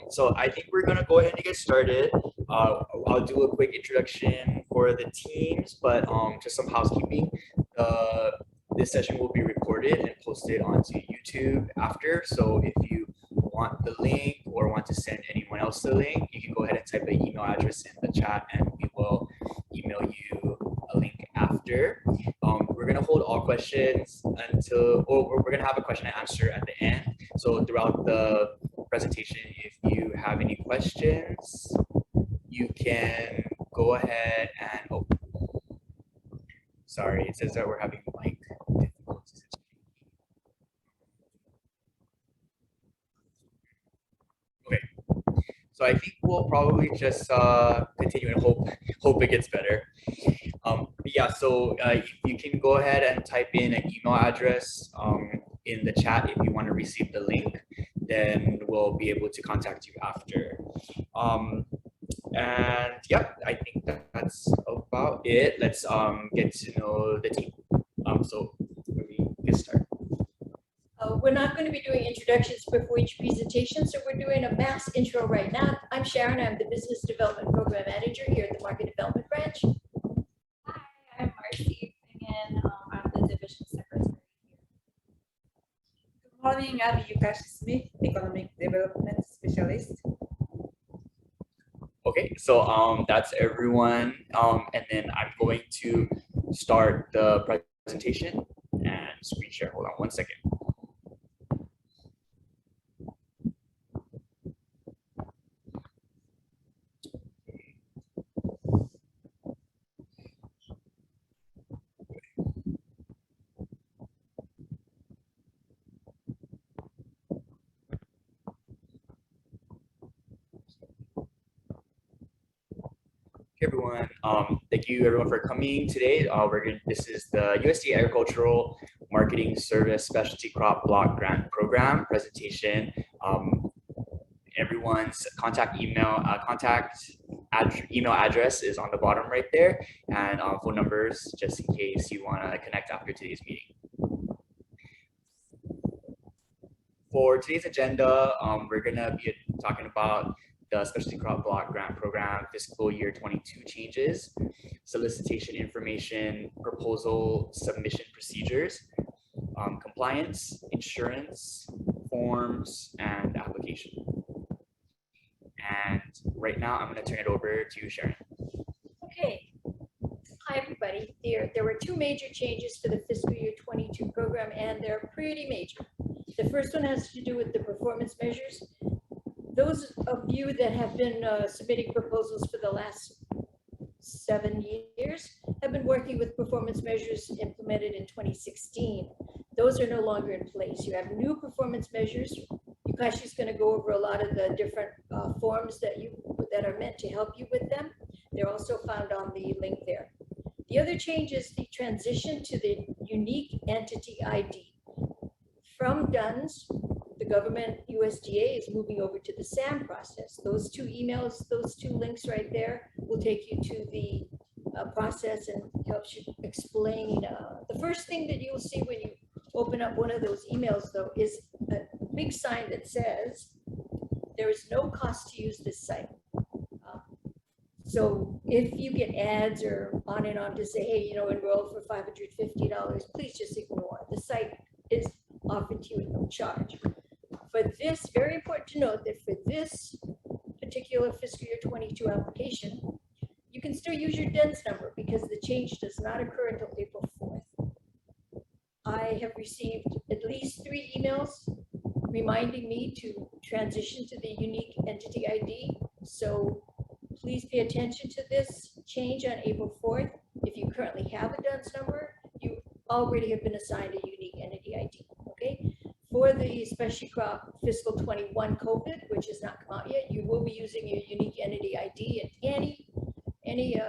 so I think we're gonna go ahead and get started. I'll do a quick introduction for the teams, but just some housekeeping. This session will be recorded and posted onto YouTube after. So if you want the link or want to send anyone else the link, you can go ahead and type an email address in the chat, and we will email you a link after. We're gonna hold all questions until, or we're gonna have a question and answer at the end. So throughout the presentation, if you have any questions, you can go ahead and, oh, sorry, it says that we're having mic difficulties. Okay, so I think we'll probably just continue and hope it gets better. But yeah, so if you can go ahead and type in an email address in the chat if you want to receive the link, then we'll be able to contact you after. And yeah, I think that's about it. Let's get to know the team. So we get started. We're not going to be doing introductions before each presentation, so we're doing a mass intro right now. I'm Sharon. I'm the Business Development Program Manager here at the Market Development Branch. Hi, I'm Marcy, and I'm the Division Secretary here. Good morning, I'm Yukashi Smith, Economic Development Specialist. Okay, so that's everyone, and then I'm going to start the presentation and screen share. Hold on one second. Hey everyone, thank you everyone for coming today. This is the USDA Agricultural Marketing Service Specialty Crop Block Grant Program presentation. Everyone's email address is on the bottom right there, and phone numbers just in case you want to connect after today's meeting. For today's agenda, we're gonna be talking about the Specialty Crop Block Grant Program fiscal year 22 changes, solicitation information, proposal submission procedures, compliance, insurance, forms, and application. And right now, I'm going to turn it over to Sharon. Okay. Hi, everybody. There were two major changes for the fiscal year 22 program, and they're pretty major. The first one has to do with the performance measures. Those of you that have been submitting proposals for the last 7 years have been working with performance measures implemented in 2016. Those are no longer in place. You have new performance measures. Yukashi is going to go over a lot of the different forms that are meant to help you with them. They're also found on the link there. The other change is the transition to the unique entity ID. From DUNS, the government USDA is moving over to the SAM process. Those two emails, those two links right there will take you to the process and helps you explain. The first thing that you'll see when you open up one of those emails, though, is a big sign that says there is no cost to use this site. So if you get ads or on and on to say, hey, enroll for $550, please just ignore. The site is offered to you at no charge. For this, very important to note that for this particular fiscal year 22 application, you can still use your DUNS number because the change does not occur until April 4th. I have received at least 3 emails reminding me to transition to the unique entity ID. So please pay attention to this change on April 4th. If you currently have a DUNS number, you already have been assigned a unique entity ID, okay? For the Specialty Crop Fiscal 21 COVID, which has not come out yet, you will be using your unique entity ID at any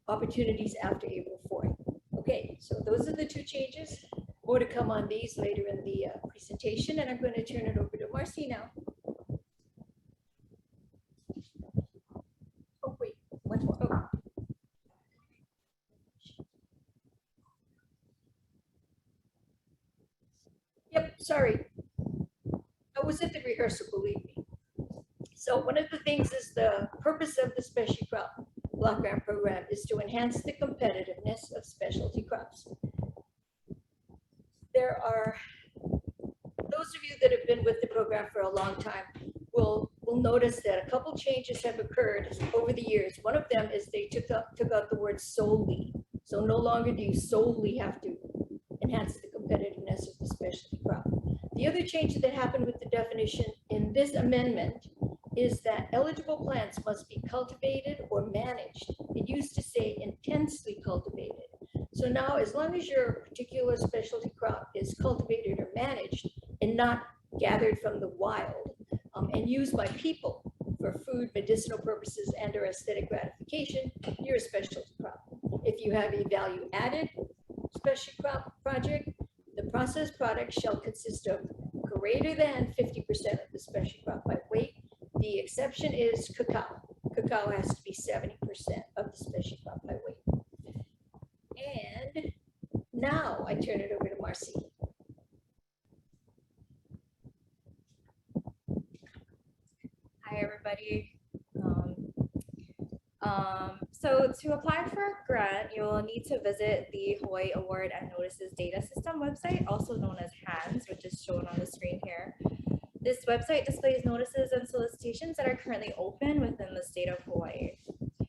opportunities after April 4th. Okay, so those are the two changes. More to come on these later in the presentation, and I'm going to turn it over to Marcy now. Oh, wait, one more. Oh. Yep, sorry. I was at the rehearsal, believe me. So one of the things is the purpose of the specialty crop block grant program is to enhance the competitiveness of specialty crops. There are, those of you that have been with the program for a long time will notice that a couple changes have occurred over the years. One of them is they took out the word solely. So no longer do you solely have to enhance the competitiveness of the specialty crop. The other change that happened with the definition in this amendment is that eligible plants must be cultivated or managed. It used to say intensely cultivated. So now, as long as your particular specialty crop is cultivated or managed and not gathered from the wild and used by people for food, medicinal purposes, and or aesthetic gratification, you're a specialty crop. If you have a value added specialty crop project, the processed product shall consist of greater than 50% of the specialty crop by weight. The exception is cacao. Cacao has to be 70% of the specialty crop by weight. And now I turn it over to Marcy. Hi, everybody. So to apply for a grant, you will need to visit the Hawaii Award and Notices Data System website, also known as HANS, which is shown on the screen here. This website displays notices and solicitations that are currently open within the state of Hawaii.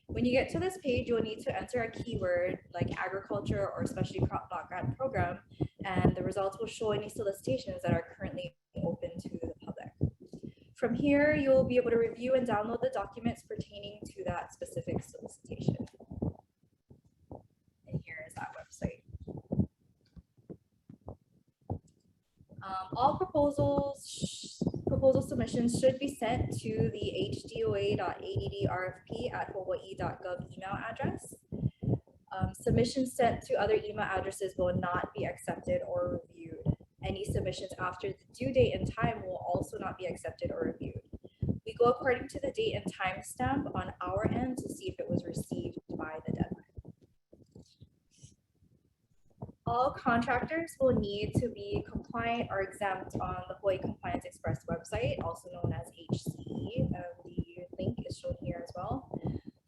When you get to this page, you will need to enter a keyword like agriculture or specialty crop block grant program, and the results will show any solicitations that are currently open to the public. From here, you'll be able to review and download the documents pertaining to that specific solicitation. And here is that website. All proposal submissions should be sent to the HDOA.addrp@hawaii.gov email address. Submissions sent to other email addresses will not be accepted or reviewed. Any submissions after the due date and time will also not be accepted or reviewed. We go according to the date and time stamp on our end to see if it was received by the deadline. All contractors will need to be compliant or exempt on the Hawaii Compliance Express website, also known as HCE. The link is shown here as well.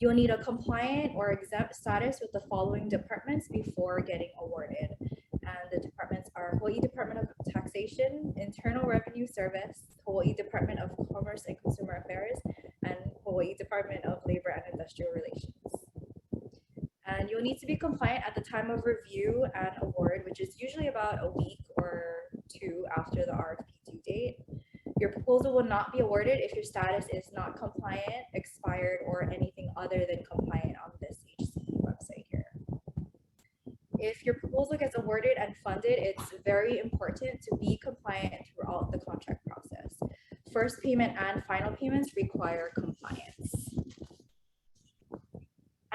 You'll need a compliant or exempt status with the following departments before getting awarded. And the departments are Hawaii Department of Taxation, Internal Revenue Service, Hawaii Department of Commerce and Consumer Affairs, and Hawaii Department of Labor and Industrial Relations. And you'll need to be compliant at the time of review and award, which is usually about a week or two after the RFP due date. Your proposal will not be awarded if your status is not compliant, expired, or anything other than compliant on this HCE website here. If your proposal gets awarded and funded, it's very important to be compliant throughout the contract process. First payment and final payments require compliance.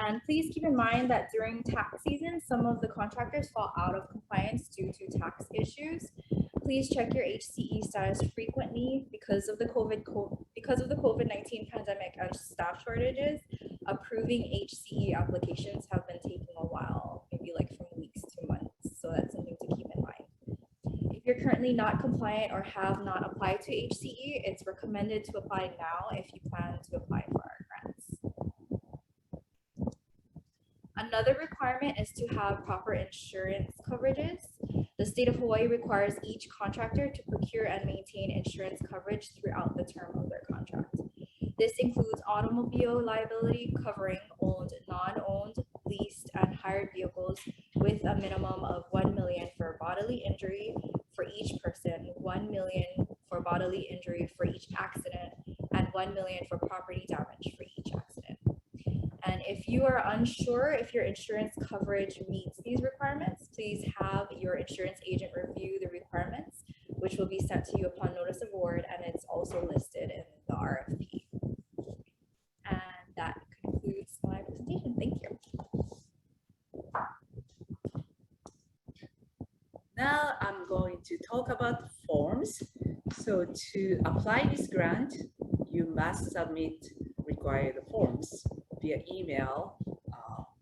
And please keep in mind that during tax season, some of the contractors fall out of compliance due to tax issues. Please check your HCE status frequently because of the COVID-19 pandemic and staff shortages. Approving HCE applications have been taking a while, maybe like from weeks to months. So that's something to keep in mind. If you're currently not compliant or have not applied to HCE, it's recommended to apply now if you plan to apply for our grants. Another requirement is to have proper insurance coverages. The state of Hawaii requires each contractor to procure and maintain insurance coverage throughout the term of their contract. This includes automobile liability covering owned, non-owned, leased, and hired vehicles with a minimum of $1 million for bodily injury for each person, $1 million for bodily injury for each accident, and $1 million for property damage for each accident. And if you are unsure if your insurance coverage meets these requirements, please have your insurance agent review the requirements, which will be sent to you upon notice of award, and it's also listed in the RFP. And that concludes my presentation. Thank you. Now I'm going to talk about forms. So to apply this grant, you must submit required forms via email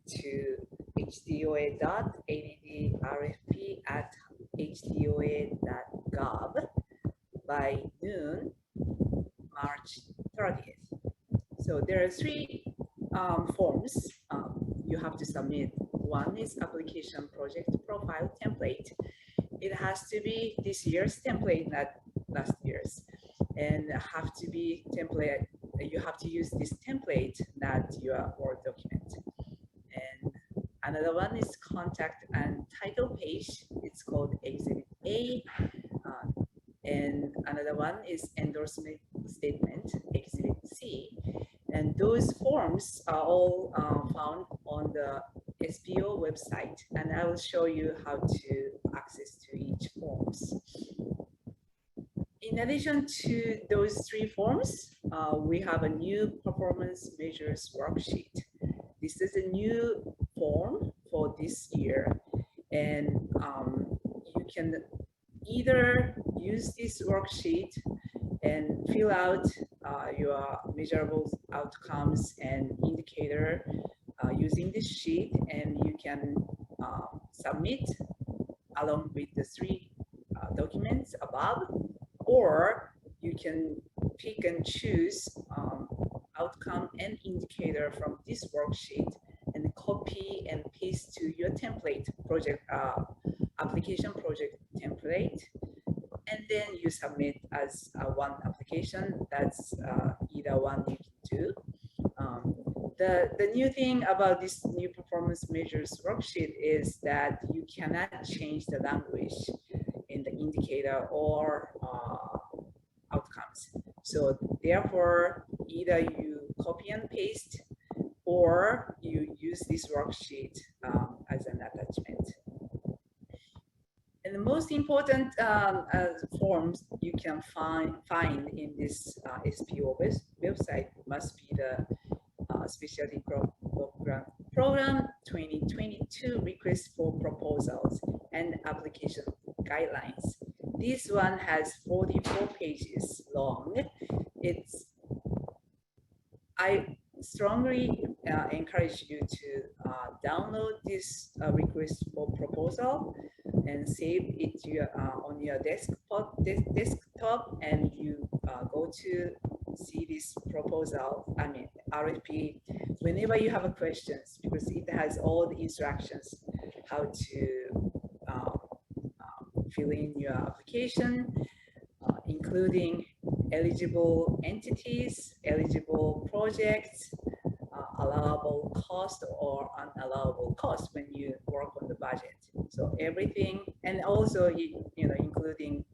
to hdoa.addrp@hdoa.gov by noon, March 30th. So there are three forms you have to submit. One is application project profile template. It has to be this year's template, not last year's, and have to be template. You have to use this template, not your Word document. And another one is contact and title page. It's called Exhibit A. And another one is endorsement statement, Exhibit C. And those forms are all found on the SPO website. And I will show you how to access to each forms. In addition to those three forms, we have a new performance measures worksheet. This is a new form for this year, and you can either use this worksheet and fill out your measurable outcomes and indicator using this sheet, and you can submit along with the three documents above, or you can pick and choose outcome and indicator from this worksheet and copy and paste to your template project application project template, and then you submit as one application. That's either one you can do. The new thing about this new performance measures worksheet is that you cannot change the language in the indicator or outcomes. So therefore, either you copy and paste or you use this worksheet as an attachment. And the most important forms you can find in this SPO website must be the Specialty Program 2022 Request for Proposals and Application Guidelines. This one has 44 pages long. I strongly encourage you to download this request for proposal and save it on your desktop, and you go to see this proposal, RFP, whenever you have questions, because it has all the instructions how to fill in your application, including eligible entities, eligible projects, allowable cost or unallowable cost when you work on the budget. So everything, and also including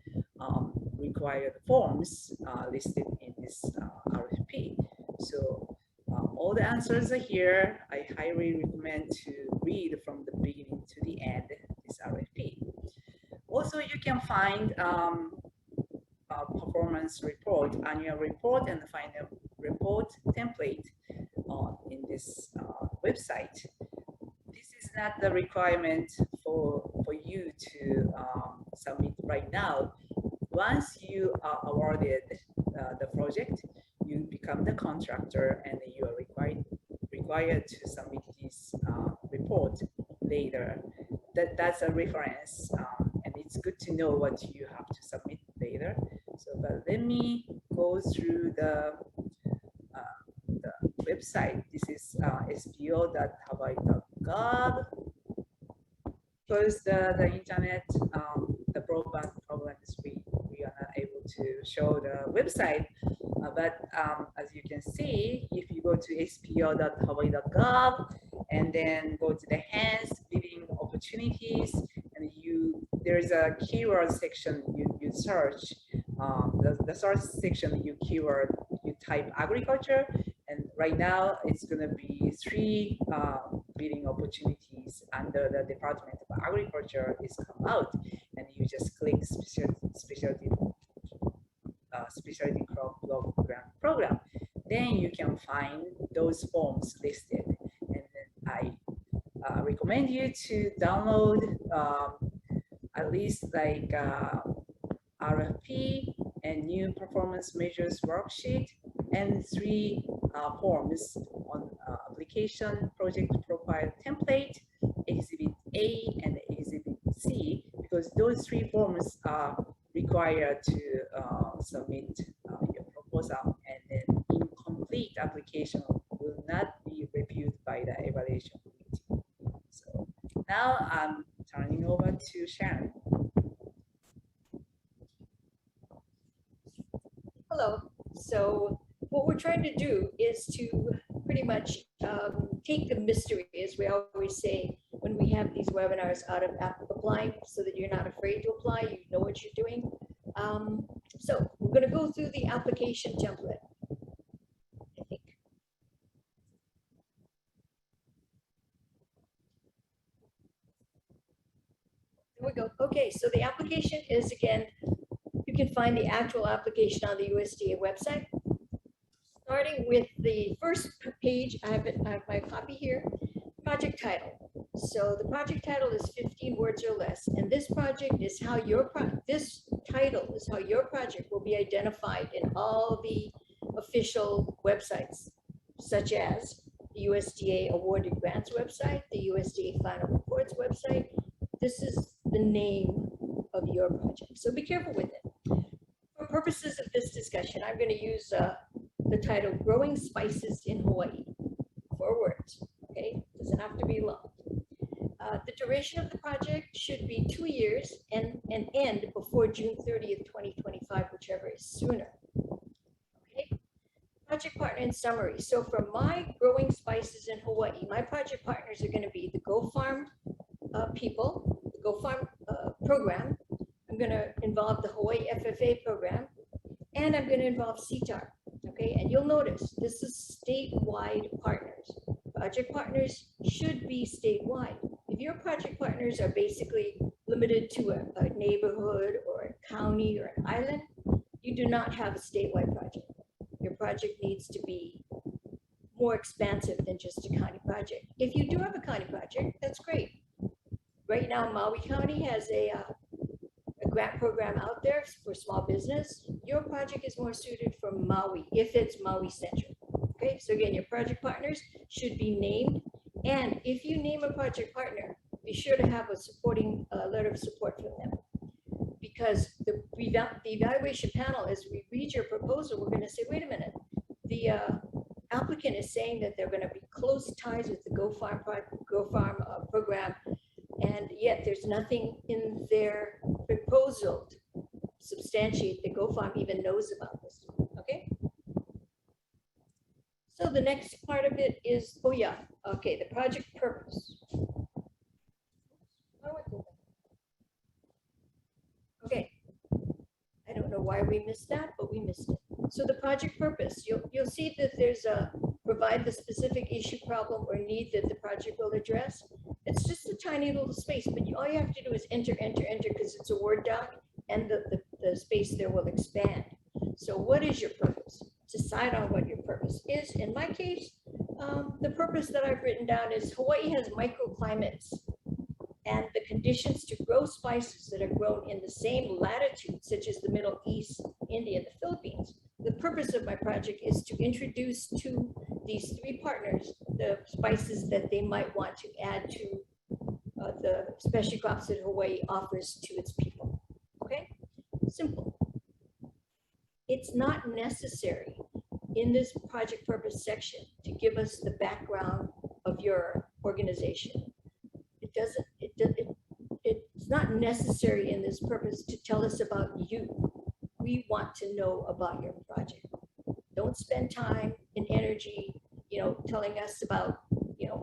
required forms listed in this RFP. So all the answers are here. I highly recommend to read from the beginning to the end this RFP. Also, you can find performance report, annual report, and the final report template in this website. This is not the requirement for you to submit right now. Once you are awarded the project, you become the contractor, and you are required to submit this report later. That's a reference, and it's good to know what you have to submit later. So, but let me go through the website. This is spo.hawaii.gov. Because the internet, the broadband problems, we are not able to show the website. But as you can see, if you go to spo.hawaii.gov and then go to the enhanced bidding opportunities, and there's a keyword section you search. The search section you type agriculture, and right now it's going to be 3 bidding opportunities under the Department of Agriculture is come out, and you just click specialty crop block grant program. Then you can find those forms listed, and then I recommend you to download at least like RFP and new performance measures worksheet and 3 forms on application project profile template, Exhibit A and Exhibit C, because those 3 forms are required to submit your proposal, and then in complete application will not be reviewed by the evaluation committee. So now I'm turning over to Sharon. Hello. So what we're trying to do is to pretty much take the mystery, as we always say, when we have these webinars, out of applying, so that you're not afraid to apply, you know what you're doing. So we're going to go through the application template, I think. There we go. Okay, so the application is, again, you can find the actual application on the USDA website. Starting with the first page, I have my copy here, project title. So the project title is 15 words or less, and this project is how this title is how your project will be identified in all the official websites, such as the USDA awarded grants website, the USDA final reports website. This is the name of your project, so be careful with it. For purposes of this discussion, I'm going to use the title Growing Spices in Hawaii. 4 words, okay? Doesn't have to be long. The duration of the project should be 2 years and end before June 30th, 2025, whichever is sooner. Okay? Project partner in summary. So for my Growing Spices in Hawaii, my project partners are going to be the Go Farm people, the Go Farm program. I'm going to involve the Hawaii FFA program, and I'm going to involve CTAR. Okay, and you'll notice this is statewide partners. Project partners should be statewide. If your project partners are basically limited to a neighborhood or a county or an island, you do not have a statewide project. Your project needs to be more expansive than just a county project. If you do have a county project, that's great. Right now, Maui County has a grant program out there for small business. Your project is more suited for Maui if it's Maui centric. Okay, so again, your project partners should be named, and if you name a project partner, be sure to have a supporting letter of support from them, because the evaluation panel, as we read your proposal, we're going to say, wait a minute, the applicant is saying that they're going to be close ties with the Go Farm program, and yet there's nothing in their proposal to substantiate that Go Farm even knows about this. Okay. So the next part of it is, oh yeah, okay, the project purpose. Okay, I don't know why we missed that, but we missed it. So the project purpose, you'll see that there's a provide the specific issue, problem, or need that the project will address. It's just a tiny little space, but all you have to do is enter, because it's a Word doc, and the space there will expand. So what is your purpose? Decide on what your purpose is. In my case, the purpose that I've written down is Hawaii has microclimates, and the conditions to grow spices that are grown in the same latitude, such as the Middle East, India, and the Philippines. The purpose of my project is to introduce to these 3 partners the spices that they might want to add to the specialty crops that Hawaii offers to its people. Okay, simple. It's not necessary in this project purpose section to give us the background of your organization. It's not necessary in this purpose to tell us about you. We want to know about your project. Don't spend time and energy, telling us about,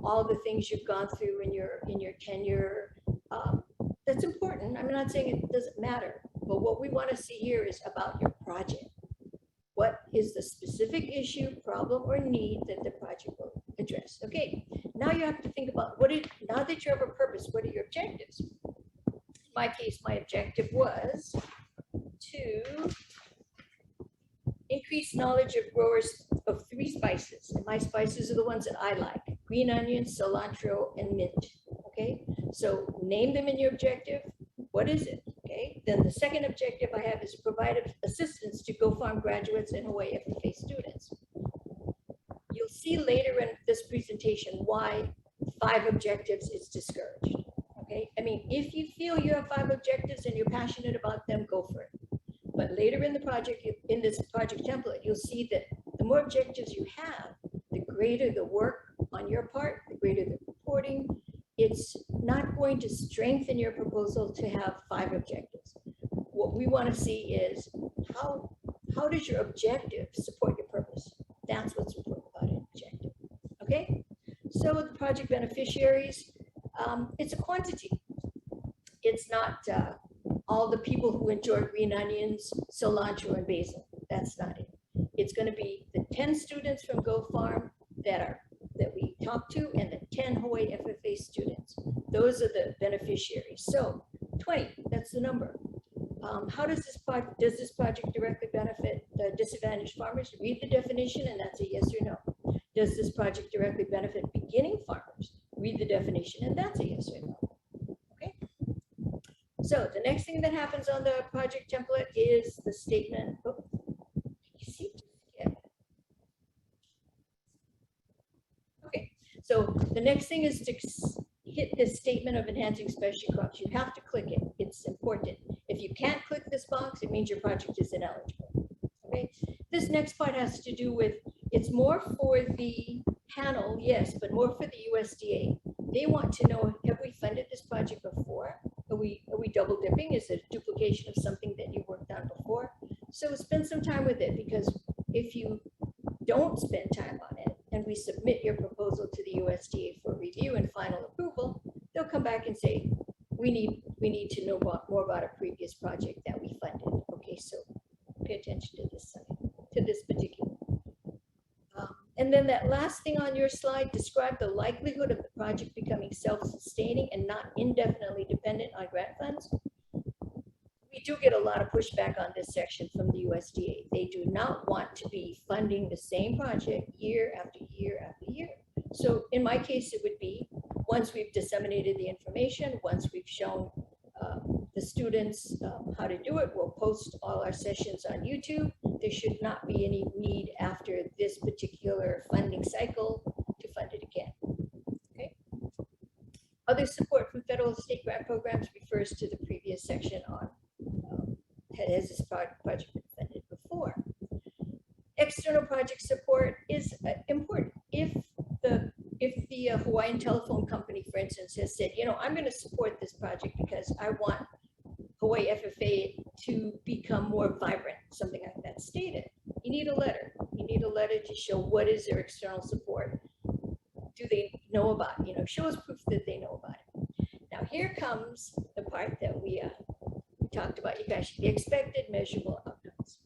all the things you've gone through in your tenure. That's important. I'm not saying it doesn't matter, but what we want to see here is about your project. What is the specific issue, problem, or need that the project will address? Okay, now you have to think about now that you have a purpose, what are your objectives? In my case, my objective was to increase knowledge of growers of 3 spices. And my spices are the ones that I like: green onion, cilantro, and mint. Okay, so name them in your objective. What is it? Okay, then the second objective I have is provide assistance to Go Farm graduates and Hawaii FFA students. You'll see later in this presentation why 5 objectives is discouraged. Okay, I mean, if you feel you have 5 objectives and you're passionate about them, go for it. But later in the project, in this project template, you'll see that The more objectives you have, the greater the work on your part, the greater the reporting. It's not going to strengthen your proposal to have 5 objectives. What we want to see is how does your objective support your purpose? That's what's important about an objective. Okay, so the project beneficiaries, it's a quantity. It's not all the people who enjoy green onions, cilantro, and basil. That's not it. It's going to be the 10 students from Go Farm that we talk to, and the 10 Hawaii FFA students. Those are the beneficiaries. So 20, that's the number. How does this project directly benefit the disadvantaged farmers? Read the definition, and that's a yes or no. Does this project directly benefit beginning farmers? Read the definition, and that's a yes or no. Okay. So the next thing that happens on the project template is the statement. Oh, you see? Yeah. Okay. So the next thing is to hit this statement of enhancing specialty crops. You have to click it. It's important. If you can't click this box, it means your project is ineligible. Okay. This next part has to do with, it's more for the panel, yes, but more for the USDA. They want to know, have we funded this project before? Are we double dipping? Is it a duplication of something that you worked on before? So spend some time with it, because if you don't spend time on it and we submit your proposal to the USDA for review and final approval, they'll come back and say, we need to know more about a previous project that we funded. Okay, so pay attention to this side, to this particular. And then that last thing on your slide, describe the likelihood of the project becoming self-sustaining and not indefinitely dependent on grant funds. We do get a lot of pushback on this section from the USDA. They do not want to be funding the same project year after year after year. So in my case, it would be, once we've disseminated the information, once we've shown the students how to do it, we'll post all our sessions on YouTube. There should not be any need after this particular funding cycle to fund it again. Okay. Other support from federal and state grant programs refers to the previous section on has this project been funded before. External project support is important. If the Hawaiian Telephone Company, for instance, has said, you know, I'm going to support this project because I want Hawaii FFA to become more vibrant, something like that stated, you need a letter. You need a letter to show what is their external support. Do they know about, you know, show us proof that they know about it. Now here comes the part that we talked about, you guys, the expected measurable outcomes.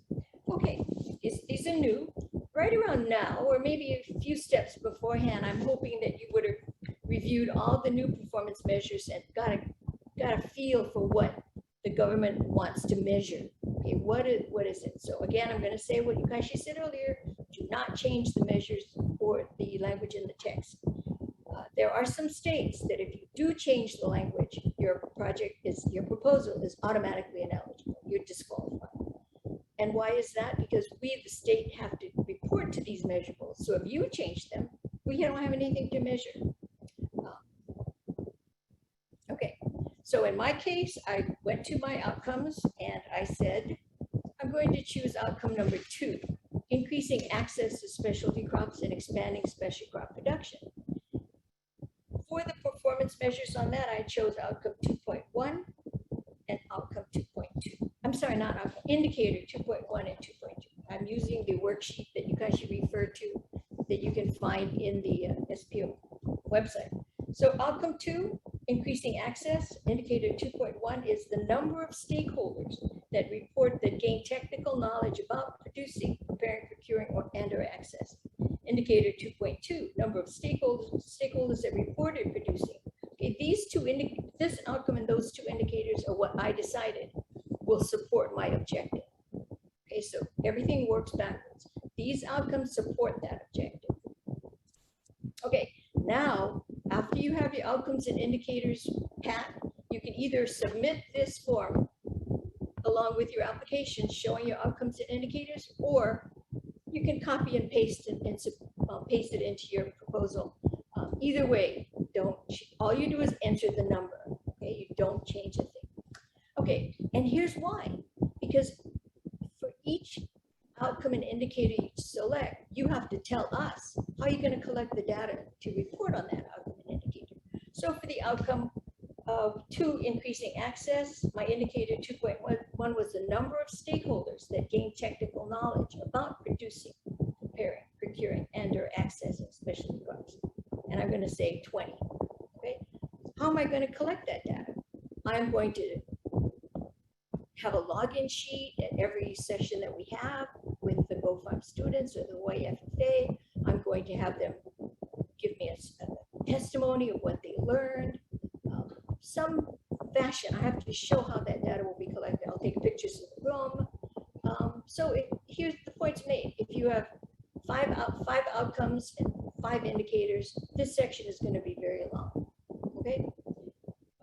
Okay, these are new. Right around now, or maybe a few steps beforehand, I'm hoping that you would have reviewed all the new performance measures and got a feel for what the government wants to measure. Okay, what is it? So again, I'm going to say what Yukashi said earlier, do not change the measures or the language in the text. There are some states that if you do change the language, your proposal is automatically ineligible. You're disqualified. And why is that? Because we, the state, have to report to these measurables. So if you change them, we don't have anything to measure. Okay, so in my case, I went to my outcomes and I said, I'm going to choose outcome number 2, increasing access to specialty crops and expanding special crop production. For the performance measures on that, I chose outcome 2.1 and outcome 2.2. I'm sorry, not outcome, indicator 2.1 and 2.2. I'm using the worksheet that you guys should refer to that you can find in the SPO website. So outcome 2, increasing access, indicator 2.1 is the number of stakeholders that report that gain technical knowledge about producing, preparing, procuring, or access. Indicator 2.2, number of stakeholders that reported producing. Okay, this outcome and those 2 indicators are what I decided will support my objective. Okay, so everything works backwards. These outcomes support that objective. Okay, now after you have your outcomes and indicators pat, you can either submit this form along with your application showing your outcomes and indicators, or you can copy and paste and paste it into your proposal. Either way, all you do is enter the number. Okay, you don't change a thing. Okay, and here's why. Because for each outcome and indicator you select, you have to tell us how you're going to collect the data to report on that outcome and indicator. So for the outcome of 2, increasing access, my indicator 2.1 was the number of stakeholders that gain technical knowledge about producing, preparing, procuring, and/or accessing specialty drugs. And I'm going to say 20. Okay. How am I going to collect that data? I'm going to have a login sheet at every session that we have with the GoFarm students or the Hawaii FFA. I'm going to have them give me a testimony of what they learned. Some fashion, I have to show how that data will be collected. I'll take pictures of the room. Here's the points made. If you have five outcomes and 5 indicators, this section is going to be very long. Okay.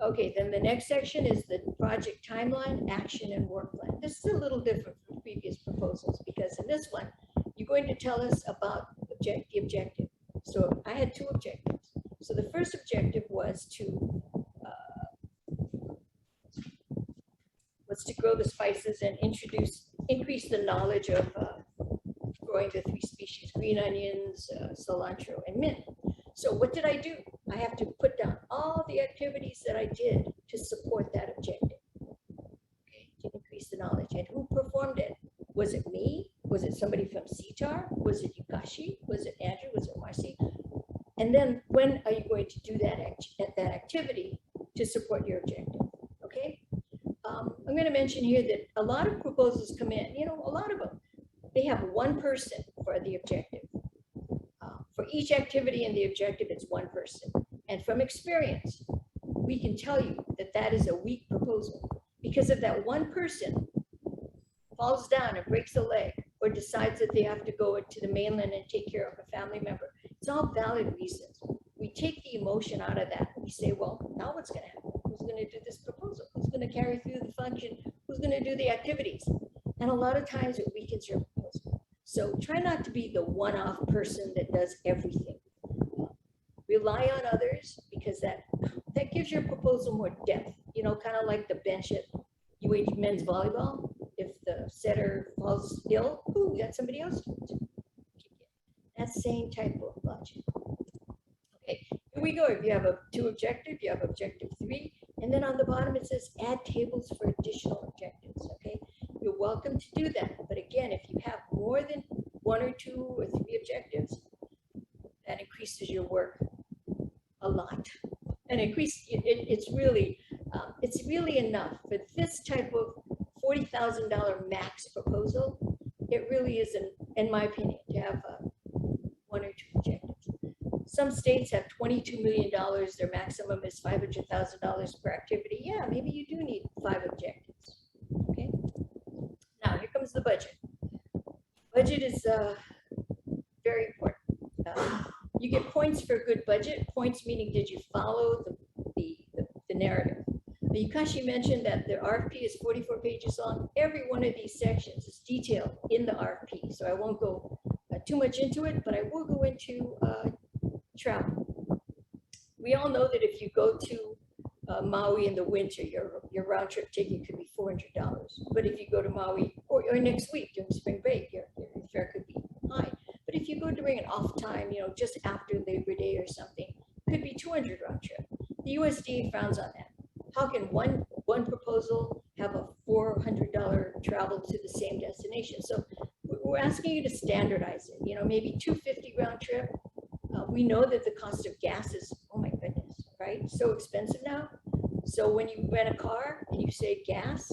Okay, then the next section is the project timeline, action, and work plan. This is a little different from previous proposals because in this one, you're going to tell us about the objective. So I had 2 objectives. So the first objective was to grow the spices and increase the knowledge of growing the 3 species, green onions, cilantro, and mint. So what did I do? I have to put down all the activities that I did to support that objective, okay, to increase the knowledge. And who performed it? Was it me? Was it somebody from CTAR? Was it Yukashi? Was it Andrew? Was it Marcy? And then when are you going to do that activity to support your objective? Okay. I'm going to mention here that a lot of proposals come in, a lot of them, they have 1 person for the objective. For each activity in the objective, it's 1 person. And from experience, we can tell you that that is a weak proposal because if that 1 person falls down and breaks a leg or decides that they have to go to the mainland and take care of a family member, it's all valid reasons. We take the emotion out of that. We say, well, now what's going to happen? Who's going to do this proposal? Who's going to carry through the function? Who's going to do the activities? And a lot of times it weakens your proposal. So try not to be the one-off person that does everything. Rely on others because that gives your proposal more depth, kind of like the bench at UH men's volleyball. If the setter falls ill, ooh, we got somebody else to keep it. That same type of logic. Okay, here we go. If you have 2 objectives, you have objective 3. And then on the bottom, it says add tables for additional objectives. Okay, you're welcome to do that. But again, if you have more than 1 or 2 or 3 objectives, that increases your work a lot. And it's really enough for this type of $40,000 max proposal. It really isn't, in my opinion, to have 1 or 2 objectives. Some states have $22 million. Their maximum is $500,000 per activity. Yeah, maybe you do need 5 objectives. Okay. Now here comes the budget. Budget is very important. You get points for a good budget. Points meaning did you follow the narrative. Yukashi mentioned that the RFP is 44 pages long. Every one of these sections is detailed in the RFP. So I won't go too much into it, but I will go into travel. We all know that if you go to Maui in the winter, your round trip ticket could be $400. But if you go to Maui or next week during spring break, your fare could be high. But if you go during an off time, just after Labor Day or something, it could be $200 round trip. The USDA frowns on that. How can one proposal have a $400 travel to the same destination? So we're asking you to standardize it. Maybe $250 round trip. We know that the cost of gas is, oh my goodness, right? So expensive now. So when you rent a car and you say gas,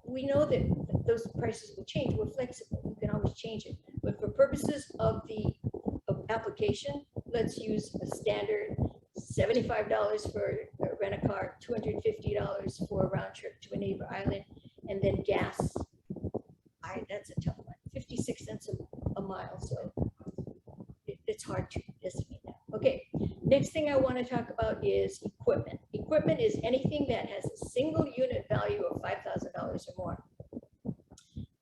we know that those prices will change. We're flexible. You can always change it. But for purposes of the application, let's use a standard $75 for rent a car, $250 for a round trip to a neighbor island, and then gas. That's a tough one. 56 cents a mile. So it's hard to estimate that. Okay, next thing I want to talk about is equipment. Equipment is anything that has a single unit value of $5,000 or more.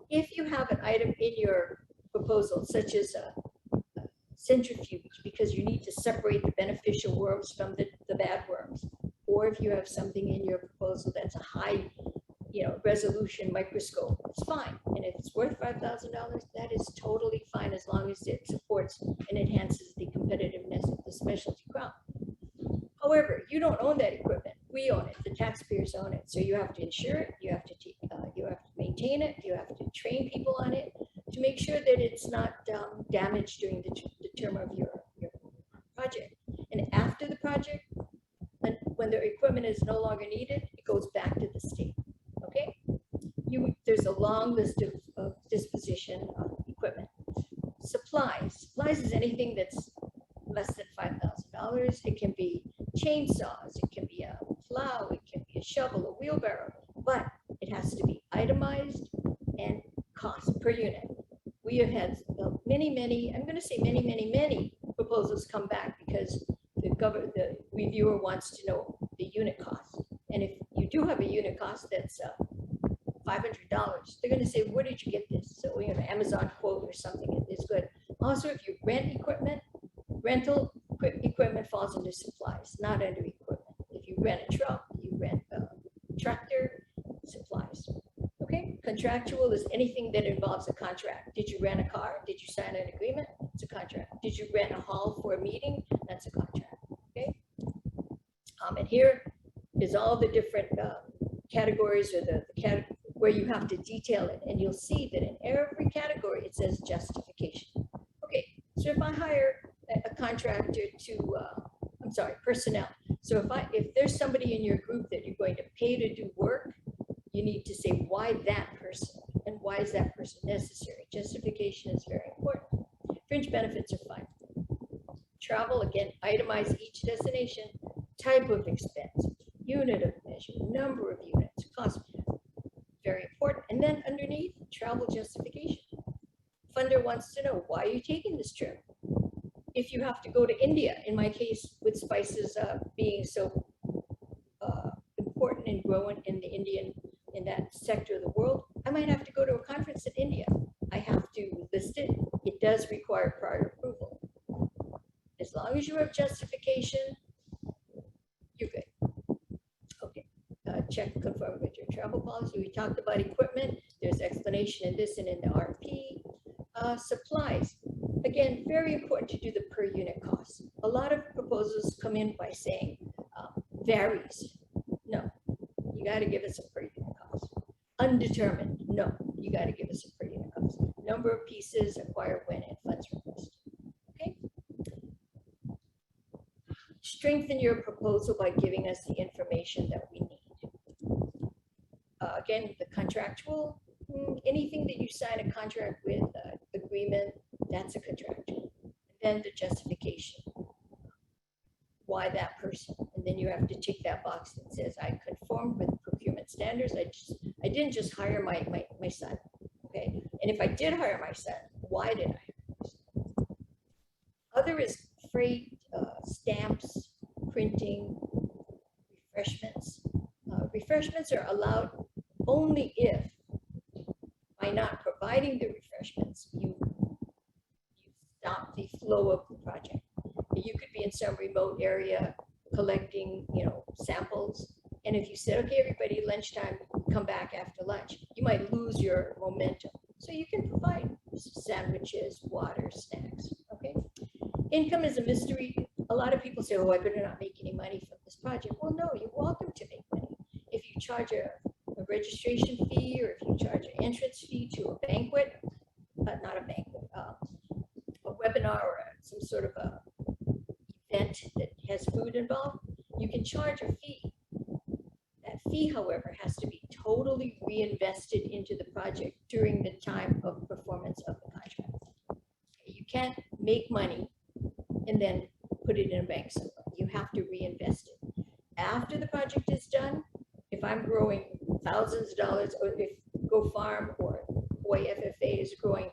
If you have an item in your proposal, such as a centrifuge, because you need to separate the beneficial worms from the bad worms, or if you have something in your proposal that's a high resolution microscope, it's fine. And if it's worth $5,000, that is totally fine as long as it supports and enhances the competitiveness of the specialty crop. However, you don't own that equipment. We own it. The taxpayers own it. So you have to insure it. You have to maintain it. You have to train people on it to make sure that it's not damaged during the term of your project. And after the project, when the equipment is no longer needed, it goes back to the state. Okay? There's a long list of disposition of equipment. Supplies. Supplies is anything that's less than $5,000. It can be chainsaws, it can be a plow, it can be a shovel, a wheelbarrow, but it has to be itemized and cost per unit. We have had many, I'm going to say many proposals come back because the reviewer wants to know the unit cost. And if you do have a unit cost that's $500, they're going to say, where did you get this? So, Amazon quote or something is good. Also, if you rent equipment, rental equipment falls under supplies, not under equipment. If you rent a truck, you rent a tractor, supplies. Okay, contractual is anything that involves a contract. Did you rent a car? Did you sign an agreement? It's a contract. Did you rent a hall for a meeting? That's a contract. Okay, and here is all the different categories or the category where you have to detail it, and you'll see that in every category it says justification. Okay, so if I hire a contractor to, personnel. So if there's somebody in your group that you're going to pay to do work, you need to say why that person and why is that person necessary. Justification is very important. Fringe benefits are fine. Travel, again, itemize each destination, type of expense, unit of measure, number of units, cost, very important. And then underneath, travel justification. Funder wants to know, why are you taking this trip? If you have to go to India, in my case, with spices being so important and growing in that sector of the world, I might have to go to a conference in India. I have to list it. It does require prior approval. As long as you have justification, you're good. Okay, check, confirm with your travel policy. We talked about equipment. There's explanation in this and in the RP. Supplies. Again, very important to do the per unit cost. A lot of proposals come in by saying varies. No, you got to give us a per unit cost. Undetermined. No, you got to give us a per unit cost. Number of pieces, acquired when, and funds requested. Okay. Strengthen your proposal by giving us the information that we need. Again, the contractual. Anything that you sign a contract with, agreement, that's a contractual. And then the justification. Why that person? And then you have to tick that box that says, I conform with procurement standards. I didn't just hire my son. Okay. And if I did hire my son, why did I hire my son? Other is freight, stamps, printing, refreshments. Refreshments are allowed only if, by not providing the refreshments, you stop the flow of the project. You could be in some remote area collecting, samples. And if you said, okay, everybody, lunchtime, come back after lunch, you might lose your momentum. So you can provide sandwiches, water, snacks, okay? Income is a mystery. A lot of people say, oh, I better not make any money from this project. Well, no, you're welcome to make money. If you charge a registration fee, or if you charge an entrance fee to a banquet, not a banquet, a webinar or some sort of a event that has food involved, you can charge a fee. That fee, however, has to be totally reinvested into the project during the time of performance of the contract. You can't make money and then put it in a bank somewhere. You have to reinvest it. After the project is done, if I'm growing thousands of dollars, or if Go Farm or Hawaii FFA is growing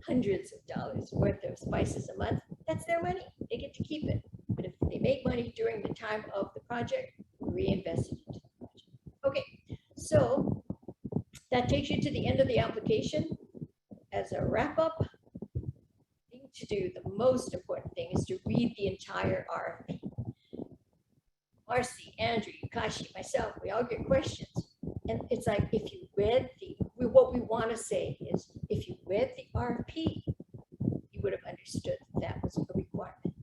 hundreds of dollars worth of spices a month, that's their money. They get to keep it. But if they make money during the time of the project, reinvest it into the project. Okay, so that takes you to the end of the application. As a wrap up, thing to do, the most important thing is to read the entire RFP. Marcy, Andrew, Yukashi, myself, we all get questions. And it's like, if you read the what we want to say is, if you read the RFP, you would have understood that was a requirement.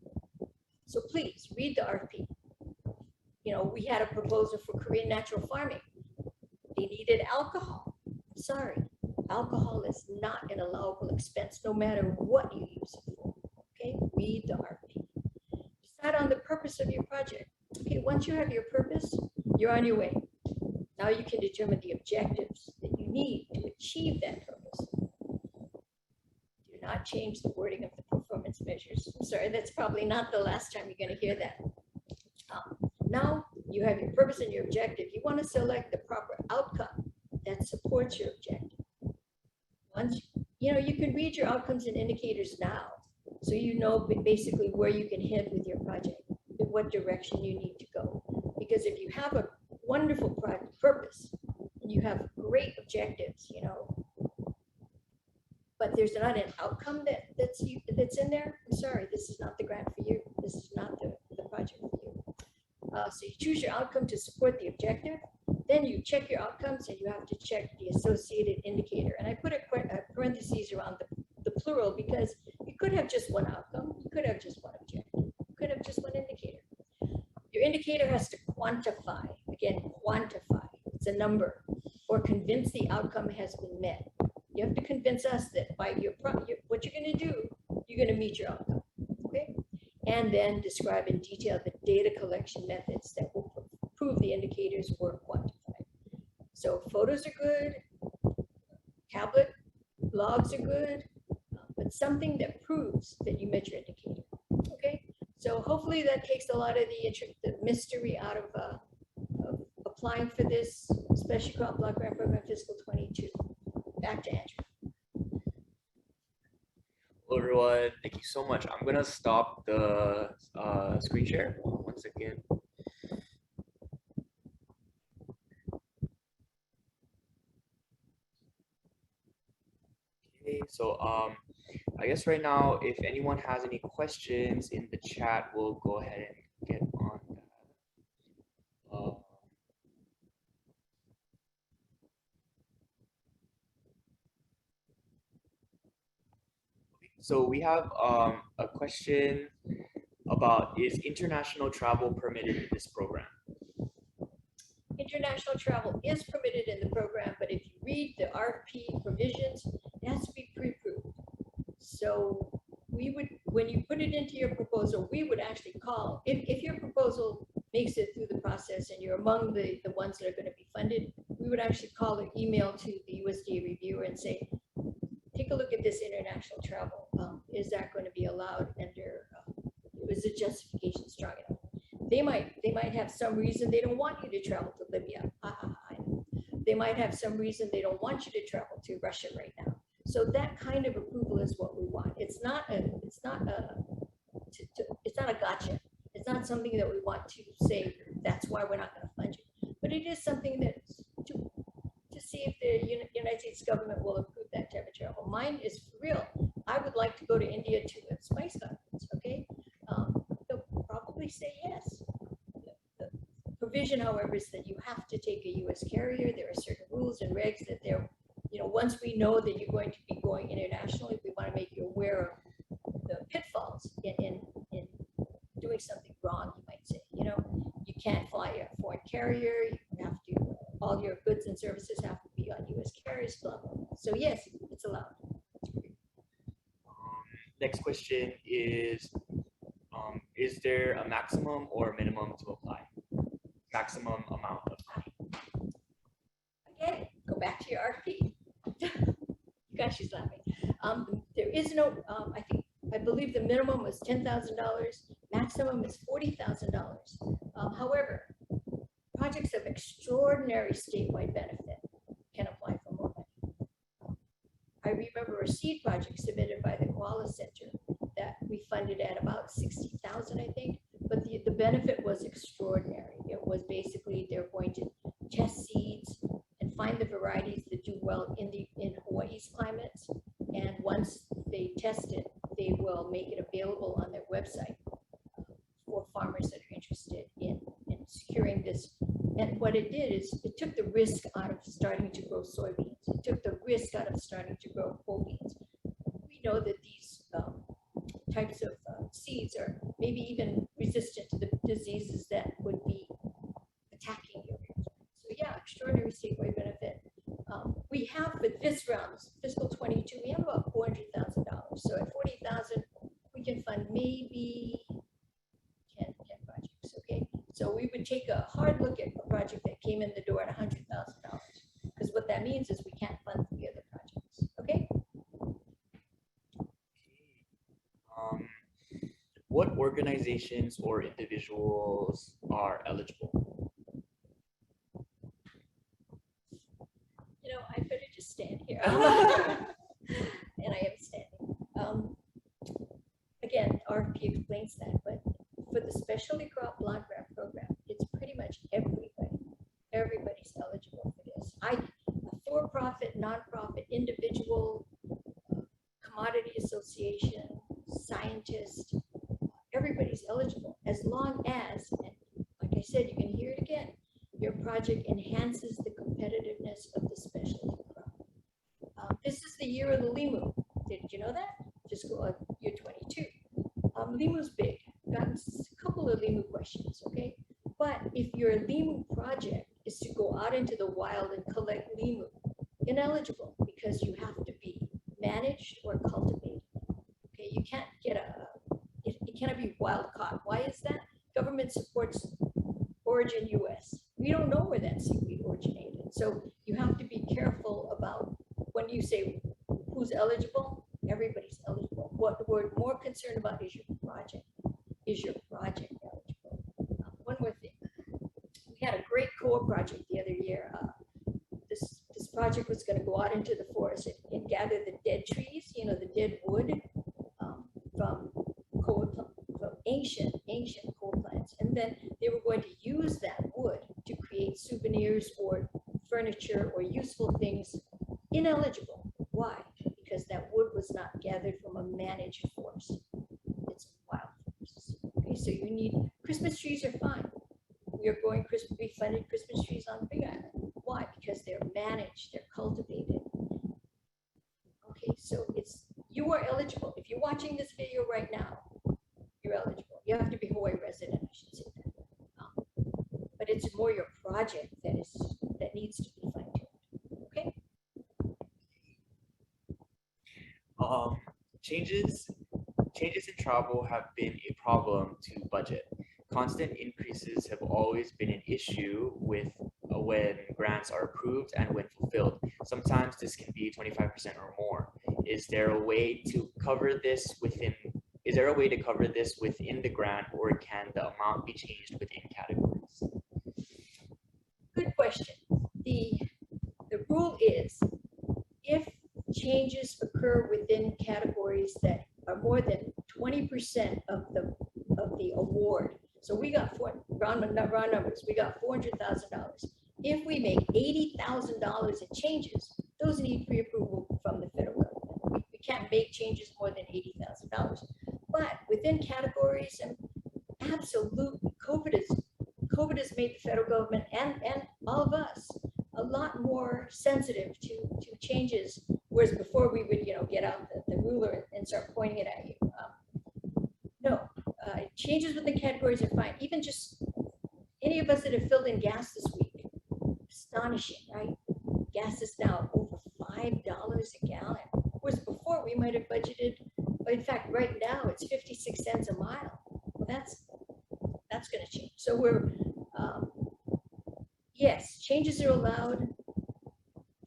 So please read the RFP. You know, we had a proposal for Korean natural farming. They needed alcohol. Sorry, alcohol is not an allowable expense, no matter what you use it for. Okay, read the RFP. Decide on the purpose of your project. Okay, once you have your purpose, you're on your way. Now you can determine the objectives that you need to achieve that purpose. Do not change the wording of the performance measures. I'm sorry, that's probably not the last time you're going to hear that. Now you have your purpose and your objective. You want to select the proper outcome that supports your objective. Once you know, you can read your outcomes and indicators now, so you know basically where you can head with your project, in what direction you need to go. Because if you have a wonderful purpose and you have great objectives, you know, but there's not an outcome that's in there, I'm sorry, this is not the grant for you. This is not the project for you. So you choose your outcome to support the objective. Then you check your outcomes and you have to check the associated indicator. And I put a parentheses around the plural because you could have just one outcome. You could have just one objective. You could have just one indicator. Your indicator has to quantify, again, quantify, it's a number, or convince the outcome has been met. You have to convince us that by what you're going to do, you're going to meet your outcome, okay? And then describe in detail the data collection methods that will prove the indicators were quantified. So photos are good, tablet logs are good, but something that proves that you met your indicator, okay? So hopefully that takes a lot of the mystery out of applying for this Special Crop Block Grant Program Fiscal 22. Back to Andrew. Hello everyone, thank you so much. I'm gonna stop the screen share. One second. Okay, so I guess right now, if anyone has any questions in the chat, we'll go ahead and get on that. So we have a question about, is international travel permitted in this program? International travel is permitted in the program, but if you read the RFP provisions, it has to be pre-approved. So we would, when you put it into your proposal, we would actually call, if your proposal makes it through the process and you're among the ones that are going to be funded, we would actually call or email to the USDA reviewer and say, take a look at this international travel. Is that going to be allowed under, is the justification strong enough? They might have some reason they don't want you to travel to Libya. They might have some reason they don't want you to travel to Russia right now. So that kind of approval is what we want. It's not a gotcha. It's not something that we want to say that's why we're not going to fund you. But it is something that to see if the United States government will approve that type of travel. Mine is for real. I would like to go to India to a spice conference. Okay, they'll probably say yes. The provision, however, is that you have to take a U.S. carrier. There are certain rules and regs that they're, you know, once we know that you're going to be going internationally, we want to make you aware of the pitfalls in doing something wrong, you might say. You know, you can't fly a foreign carrier. You have to, all your goods and services have to be on U.S. carriers, blah, blah, blah. So yes, it's allowed. Next question is there a maximum or a minimum to apply? Maximum amount of time. Again, go back to your RFP. You guys, she's laughing. There is no, I believe the minimum was $10,000, maximum is $40,000. However, projects of extraordinary statewide benefit can apply for more money. I remember a seed project submitted by the Koala Center that we funded at about $60,000, I think, but the benefit was extraordinary. It was basically they're going to test seeds and find the varieties that do well in Hawaii's climates, and once they test it, they will make it available on their website for farmers that are interested in securing this. And what it did is it took the risk out of starting to grow soybeans. It took the risk out of starting to grow pole beans. We know that these types of seeds are maybe even resistant to the diseases that would be attacking your plant. So yeah, extraordinary statewide benefit. We have for this round, fiscal 22, we have about $400,000. So at 40,000, we can fund maybe 10 projects. Okay, so we would take a hard look at a project that came in the door at $100,000, because what that means is we can't fund the other projects. Okay. What organizations or individuals are eligible? You know, I better just stand here. And I am standing. Again, RFP explains that, but for the specialty crop block grant program, it's pretty much everybody. Everybody's eligible for this. A for-profit, nonprofit, individual, commodity association, scientist, everybody's eligible as long as, and like I said, you can hear it again, your project enhances the competitiveness of the specialty crop. This is the year of the limu. Did you know that? Fiscal year 22. Limu's big. Gotten a couple of limu questions, okay? But if your limu project is to go out into the wild and collect limu, ineligible, because you have to be managed or cultivated. Okay, you can't get it cannot be wild caught. Why is that? Government supports origin US. We don't know where that seaweed originated. So you have to be careful about when you say who's eligible, everybody's eligible. What we're more concerned about is your project. Is your project eligible? One more thing. We had a great co-op project the other year. This project was going to go out into the forest and gather the dead trees, you know, the dead wood from ancient coal plants, and then they were going to use that wood to create souvenirs or furniture or useful things. Ineligible. Why? Because that wood was not gathered from a managed forest. It's wild forest. Okay, so you need Christmas trees are fine. We funded Christmas trees on the Big Island. Why? Because they're managed, they're cultivated. Okay, so you are eligible. If you're watching this video right now, you're eligible. You have to be Hawaii resident, I should say that. But it's more your project that needs to be fine-tuned. Okay. Changes in travel have been a problem to budget. Constant increases have always been an issue with when grants are approved and when fulfilled. Sometimes this can be 25% or more. Is there a way to cover this within the grant, or can the amount be changed within categories? Good question. The rule is if changes occur within categories that are more than 20% of the award. So we got round numbers. We got $400,000. If we make $80,000 in changes, those need pre-approval from the federal government. We can't make changes more than $80,000. But within categories, and absolutely, COVID has made the federal government and all of us a lot more sensitive to changes. Whereas before we would, get out the ruler and start pointing it at you. Changes within categories are fine. Even just any of us that have filled in gas this week, astonishing, right? Gas is now over $5 a gallon. Whereas before we might have budgeted, in fact, right now it's 56 cents a mile. Well, that's going to change. So yes, changes are allowed.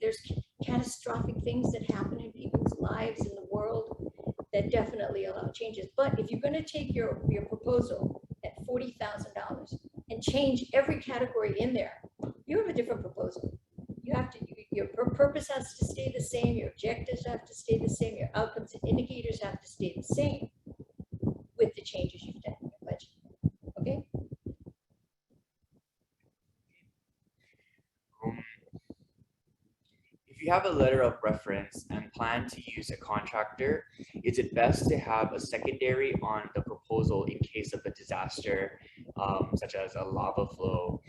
There's catastrophic things that happen in people's lives in the world that definitely allow changes. But if you're going to take your proposal at $40,000 and change every category in there, you have a different proposal. You have to, your purpose has to stay the same, your objectives have to stay the same, your outcomes and indicators have to stay the same with the changes you've done in your budget. Okay? If you have a letter of reference and plan to use a contractor, is it best to have a secondary on the proposal in case of a disaster, such as a lava flow?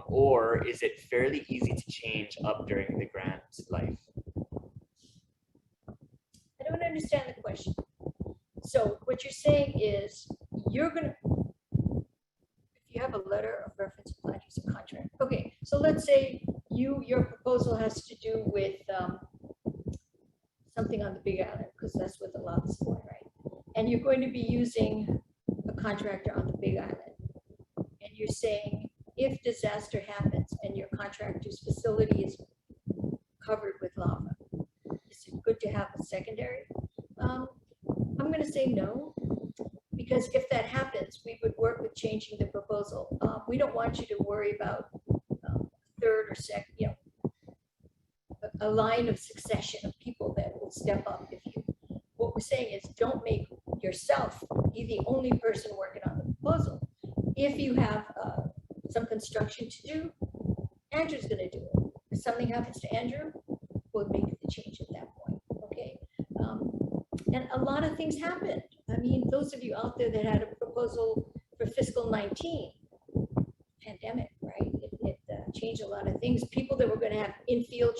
Or is it fairly easy to change up during the grant's life? I don't understand the question. So what you're saying is you're gonna, if you have a letter of reference applied use of contract. Okay, so let's say your proposal has to do with something on the Big Island, because that's what the law is for, right? And you're going to be using a contractor on the Big Island. And you're saying if disaster happens and your contractor's facility is covered with lava, is it good to have a secondary? I'm going to say no, because if that happens, we would work with changing the proposal. We don't want you to worry about third or second, a line of succession of people that will step up if you. What we're saying is don't make yourself be the only person working on the proposal. If you have some construction to do, Andrew's going to do it. If something happens to Andrew, we'll make the change at that point. Okay. And a lot of things happened. I mean, those of you out there that had a proposal for fiscal 19, pandemic, right? It changed a lot of things. People that were going to have in-field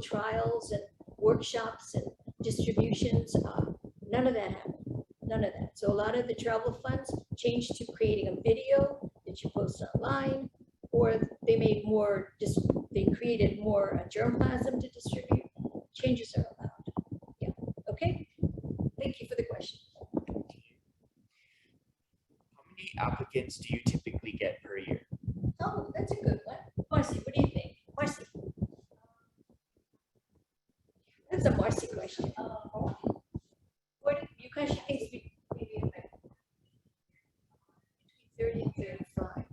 trials and workshops and distributions, none of that happened. None of that. So a lot of the travel funds changed to creating a video that you post online, or they made more, they created more germplasm to distribute. Changes are allowed. Yeah. Okay. Thank you for the question. How many applicants do you typically get per year? Oh, that's a good one. Marcy, what do you think? Marcy. That's a Marcy question. What do you guys think is between 30 and 35?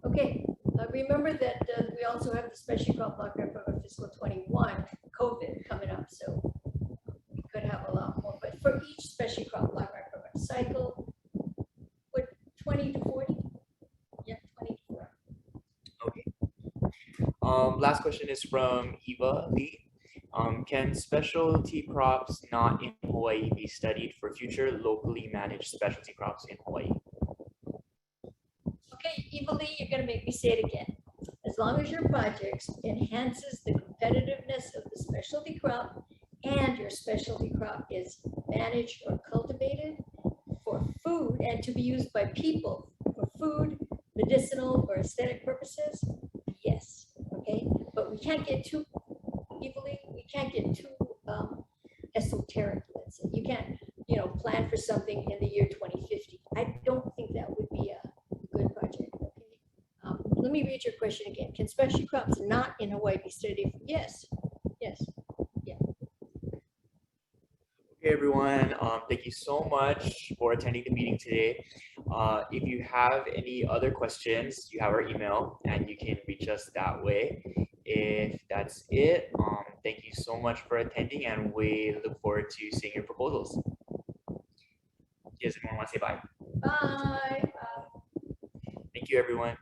Okay, remember that we also have the special crop block grant program fiscal 21, COVID coming up, so we could have a lot more. But for each special crop block grant program cycle, what, 20 to 40? Yeah, 20 to 40. Okay. Last question is from Eva Lee. Can specialty crops not in Hawaii be studied for future locally managed specialty crops in Hawaii? Okay, Eva Lee, you're gonna make me say it again. As long as your project enhances the competitiveness of the specialty crop and your specialty crop is managed or cultivated for food and to be used by people for food, medicinal, or aesthetic purposes, yes, okay? But we can't get too, Eva Lee, we can't get too esoteric, let's say. You can't, plan for something in the year 2050. I don't think that would be a good project, okay? Let me read your question again. Can specialty crops not in Hawaii be studied? Yes, yes, yeah. Okay, everyone. Thank you so much for attending the meeting today. If you have any other questions, you have our email and you can reach us that way. If that's it, thank you so much for attending and we look forward to seeing your proposals. Does anyone want to say bye? Bye. Thank you, everyone.